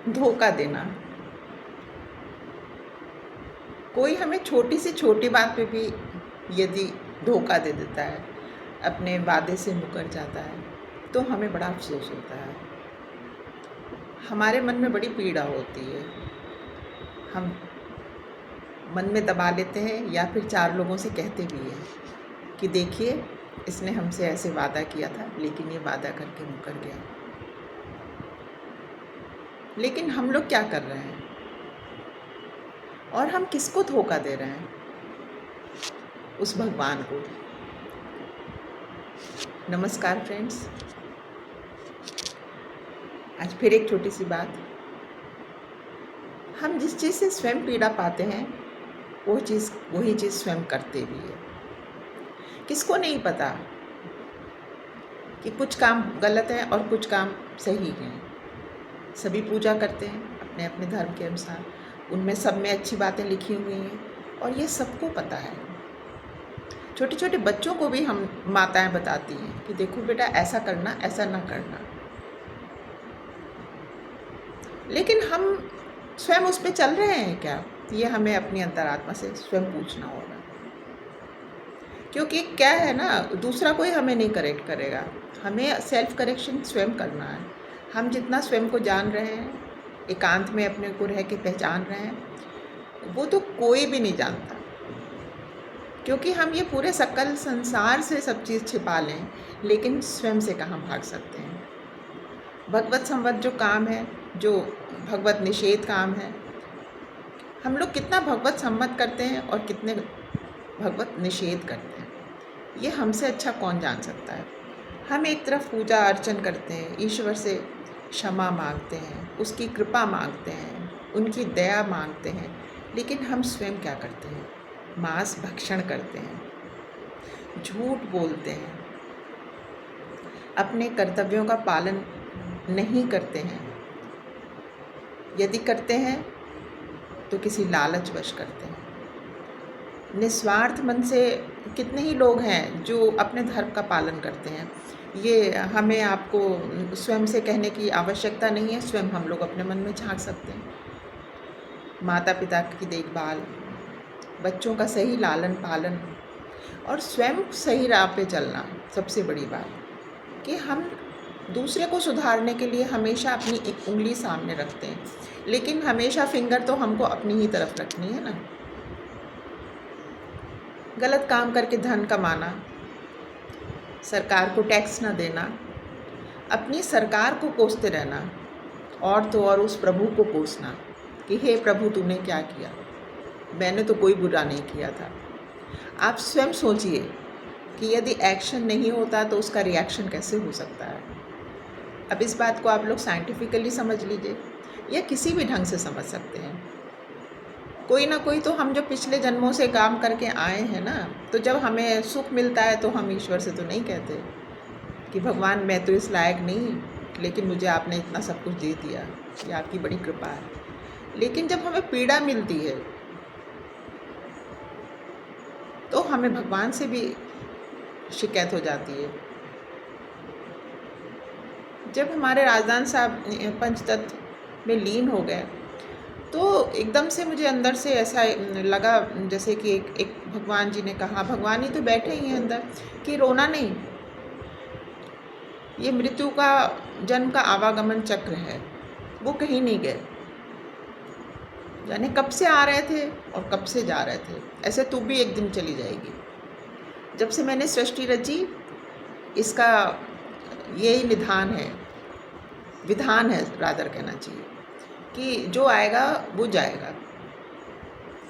धोखा देना। कोई हमें छोटी से छोटी बात पे भी यदि धोखा दे देता है, अपने वादे से मुकर जाता है, तो हमें बड़ा अफ़सोस होता है। हमारे मन में बड़ी पीड़ा होती है। हम मन में दबा लेते हैं या फिर 4 लोगों से कहते भी हैं कि देखिए, इसने हमसे ऐसे वादा किया था, लेकिन ये वादा करके मुकर गया। लेकिन हम लोग क्या कर रहे हैं और हम किसको धोखा दे रहे हैं? उस भगवान को। नमस्कार फ्रेंड्स, आज फिर एक छोटी सी बात। हम जिस चीज़ से स्वयं पीड़ा पाते हैं, वही चीज़ स्वयं करते भी है। किसको नहीं पता कि कुछ काम गलत है और कुछ काम सही है। सभी पूजा करते हैं अपने अपने धर्म के अनुसार, उनमें सब में अच्छी बातें लिखी हुई हैं और ये सबको पता है। छोटे छोटे बच्चों को भी हम माताएं बताती हैं कि देखो बेटा, ऐसा करना, ऐसा ना करना। लेकिन हम स्वयं उस पे चल रहे हैं क्या? ये हमें अपनी अंतरात्मा से स्वयं पूछना होगा। क्योंकि क्या है ना, दूसरा कोई हमें नहीं करेक्ट करेगा, हमें सेल्फ करेक्शन स्वयं करना है। हम जितना स्वयं को जान रहे हैं, एकांत में अपने को रह के पहचान रहे हैं, वो तो कोई भी नहीं जानता। क्योंकि हम ये पूरे सकल संसार से सब चीज़ छिपा लें, लेकिन स्वयं से कहाँ भाग सकते हैं। भगवत संवत जो काम है, जो भगवत निषेध काम है, हम लोग कितना भगवत सम्मत करते हैं और कितने भगवत निषेध करते हैं, ये हमसे अच्छा कौन जान सकता है। हम एक तरफ पूजा अर्चन करते हैं, ईश्वर से क्षमा मांगते हैं, उसकी कृपा मांगते हैं, उनकी दया मांगते हैं, लेकिन हम स्वयं क्या करते हैं? मांस भक्षण करते हैं, झूठ बोलते हैं, अपने कर्तव्यों का पालन नहीं करते हैं। यदि करते हैं तो किसी लालचवश करते हैं। निस्वार्थ मन से कितने ही लोग हैं जो अपने धर्म का पालन करते हैं। ये हमें आपको स्वयं से कहने की आवश्यकता नहीं है, स्वयं हम लोग अपने मन में झांक सकते हैं। माता पिता की देखभाल, बच्चों का सही लालन पालन और स्वयं सही राह पे चलना, सबसे बड़ी बात कि हम दूसरे को सुधारने के लिए हमेशा अपनी एक उंगली सामने रखते हैं, लेकिन हमेशा फिंगर तो हमको अपनी ही तरफ रखनी है ना। गलत काम करके धन कमाना, सरकार को टैक्स ना देना, अपनी सरकार को कोसते रहना और तो और उस प्रभु को कोसना कि हे प्रभु, तूने क्या किया, मैंने तो कोई बुरा नहीं किया था। आप स्वयं सोचिए कि यदि एक्शन नहीं होता तो उसका रिएक्शन कैसे हो सकता है। अब इस बात को आप लोग साइंटिफिकली समझ लीजिए या किसी भी ढंग से समझ सकते हैं। कोई ना कोई तो हम जो पिछले जन्मों से काम करके आए हैं ना, तो जब हमें सुख मिलता है तो हम ईश्वर से तो नहीं कहते कि भगवान, मैं तो इस लायक नहीं, लेकिन मुझे आपने इतना सब कुछ दे दिया, ये आपकी बड़ी कृपा है। लेकिन जब हमें पीड़ा मिलती है तो हमें भगवान से भी शिकायत हो जाती है। जब हमारे राजदान साहब पंचतत्व में लीन हो गए तो एकदम से मुझे अंदर से ऐसा लगा जैसे कि एक भगवान जी ने कहा, भगवान ही तो बैठे ही हैं अंदर, कि रोना नहीं, ये मृत्यु का, जन्म का आवागमन चक्र है, वो कहीं नहीं गए। यानी कब से आ रहे थे और कब से जा रहे थे, ऐसे तू भी एक दिन चली जाएगी। जब से मैंने सृष्टि रची, इसका यही निधान है, विधान है रादर कहना चाहिए, कि जो आएगा वो जाएगा।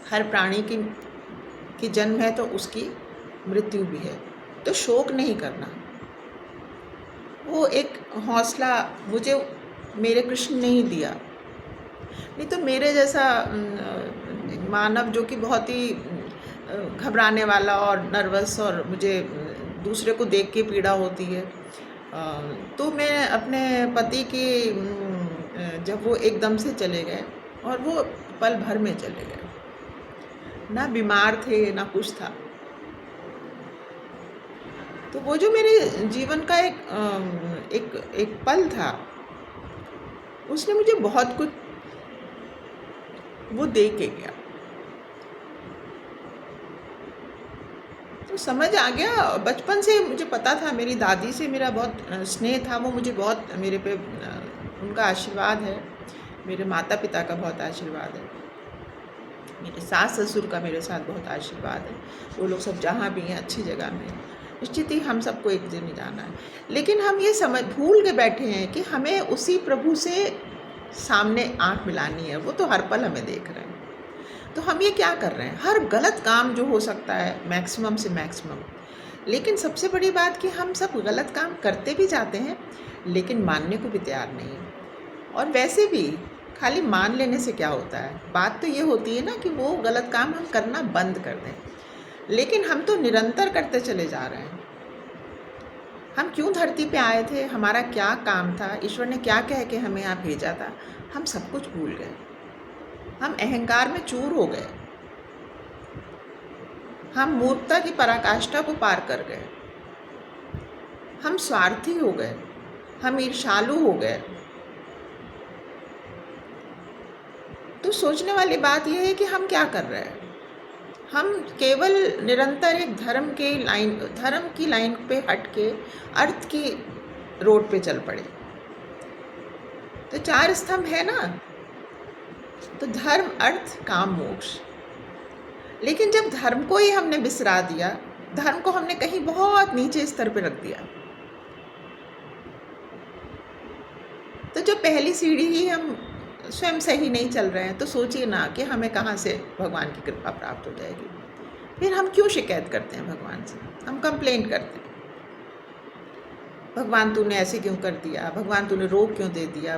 हर प्राणी की जन्म है तो उसकी मृत्यु भी है, तो शोक नहीं करना। वो एक हौसला मुझे मेरे कृष्ण ने ही दिया, नहीं तो मेरे जैसा मानव जो कि बहुत ही घबराने वाला और नर्वस, और मुझे दूसरे को देख के पीड़ा होती है, तो मैं अपने पति की जब वो एकदम से चले गए, और वो पल भर में चले गए, ना बीमार थे ना कुछ था, तो वो जो मेरे जीवन का एक पल था, उसने मुझे बहुत कुछ वो दे के गया। तो समझ आ गया। बचपन से मुझे पता था, मेरी दादी से मेरा बहुत स्नेह था, वो मुझे बहुत मेरे पे उनका आशीर्वाद है, मेरे माता पिता का बहुत आशीर्वाद है, मेरे सास ससुर का मेरे साथ बहुत आशीर्वाद है। वो लोग सब जहाँ भी हैं अच्छी जगह में हैं। निश्चित ही हम सबको एक दिन जाना है, लेकिन हम ये समझ भूल के बैठे हैं कि हमें उसी प्रभु से सामने आँख मिलानी है। वो तो हर पल हमें देख रहे हैं। तो हम ये क्या कर रहे हैं? हर गलत काम जो हो सकता है मैक्सिमम से मैक्सिमम। लेकिन सबसे बड़ी बात कि हम सब गलत काम करते भी जाते हैं, लेकिन मानने को भी तैयार नहीं है। और वैसे भी खाली मान लेने से क्या होता है? बात तो ये होती है ना कि वो गलत काम हम करना बंद कर दें, लेकिन हम तो निरंतर करते चले जा रहे हैं। हम क्यों धरती पे आए थे? हमारा क्या काम था? ईश्वर ने क्या कह के हमें यहाँ भेजा था? हम सब कुछ भूल गए। हम अहंकार में चूर हो गए। हम मूर्खता की पराकाष्ठा को पार कर गए। हम स्वार्थी हो गए। हम ईर्ष्यालु हो गए। तो सोचने वाली बात यह है कि हम क्या कर रहे हैं? हम केवल निरंतर एक धर्म की लाइन पे हट के अर्थ की रोड पे चल पड़े। तो 4 स्तंभ है ना, तो धर्म अर्थ काम मोक्ष। लेकिन जब धर्म को ही हमने बिसरा दिया, धर्म को हमने कहीं बहुत नीचे स्तर पे रख दिया, तो जो पहली सीढ़ी ही हम स्वयं सही नहीं चल रहे हैं, तो सोचिए ना कि हमें कहाँ से भगवान की कृपा प्राप्त हो जाएगी। फिर हम क्यों शिकायत करते हैं भगवान से? हम कंप्लेंट करते हैं, भगवान तूने ऐसे क्यों कर दिया, भगवान तूने रोग क्यों दे दिया,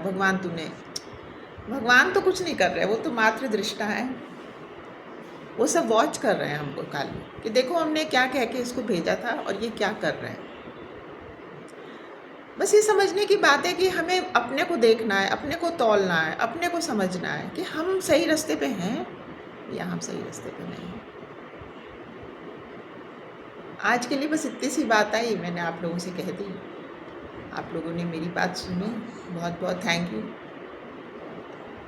भगवान तो कुछ नहीं कर रहे, वो तो मात्र दृष्टा है। वो सब वॉच कर रहे हैं हमको खाली कि देखो हमने क्या कह के इसको भेजा था और ये क्या कर रहे हैं। बस ये समझने की बात है कि हमें अपने को देखना है, अपने को तौलना है, अपने को समझना है कि हम सही रास्ते पे हैं या हम सही रास्ते पे नहीं हैं। आज के लिए बस इतनी सी बात आई, मैंने आप लोगों से कह दी। आप लोगों ने मेरी बात सुनी, बहुत बहुत थैंक यू।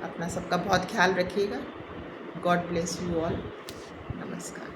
अपना सबका बहुत ख्याल रखिएगा। God bless you all. नमस्कार।